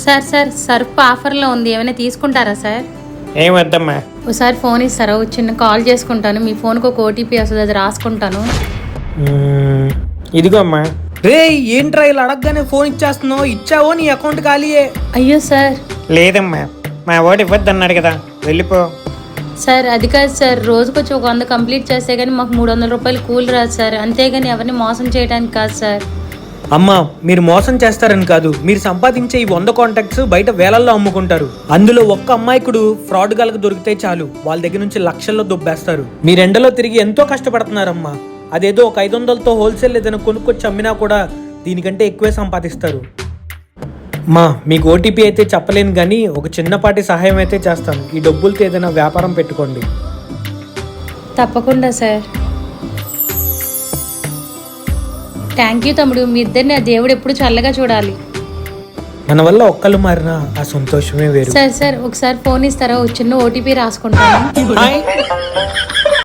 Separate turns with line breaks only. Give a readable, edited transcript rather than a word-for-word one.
Sir Surf ఆఫర్లో ఉంది, ఏమైనా తీసుకుంటారా సార్?
ఏం వద్దమ్మా.
ఒకసారి ఫోన్ ఇస్తారా? చిన్న కాల్ చేసుకుంటాను, మీ ఫోన్కి ఒక ఓటీపీ వస్తుంది, అది రాసుకుంటాను.
ఇదిగో అమ్మా.
రే ఏంట్రా ఇలా అడగగానే ఫోన్ ఇచ్చేస్తున్నావు? ఇచ్చావో నీ అకౌంట్ ఖాళీయే.
అయ్యో సార్.
లేదమ్మా, మా వాడు ఇవ్వద్దు అన్నాడు కదా, వెళ్ళిపో.
సార్ అది కాదు సార్, రోజుకొచ్చి ఒక 100 కంప్లీట్ చేస్తే కానీ మాకు 300 రూపాయలు కూలి రాదు సార్, అంతేగాని ఎవరిని మోసం చేయడానికి కాదు సార్.
అమ్మా మీరు మోసం చేస్తారని కాదు, మీరు సంపాదించే ఈ 100 కాంటాక్ట్స్ బయట వేలల్లో అమ్ముకుంటారు. అందులో ఒక్క అమ్మాయికుడు ఫ్రాడ్ గాలకు దొరికితే చాలు, వాళ్ళ దగ్గర నుంచి లక్షల్లో దొబ్బేస్తారు. మీరు ఎండలో తిరిగి ఎంతో కష్టపడుతున్నారమ్మా, అదేదో ఒక 500లతో హోల్సేల్ ఏదైనా కొనుక్కొచ్చి అమ్మినా కూడా దీనికంటే ఎక్కువే సంపాదిస్తారు. మా మీకు ఓటీపీ అయితే చెప్పలేను కానీ ఒక చిన్నపాటి సహాయం అయితే చేస్తాను. ఈ డబ్బులతో ఏదైనా వ్యాపారం పెట్టుకోండి.
తప్పకుండా సార్. థ్యాంక్ యూ తమ్ముడు, మీ ఇద్దరిని ఆ దేవుడు ఎప్పుడు చల్లగా చూడాలి.
మన వల్ల ఒక్కళ్ళు మారినా ఆ సంతోషమే వేరు.
సార్ ఒకసారి ఫోన్ ఇస్తారా? ఒక చిన్న ఓటీపీ రాసుకుంటాను.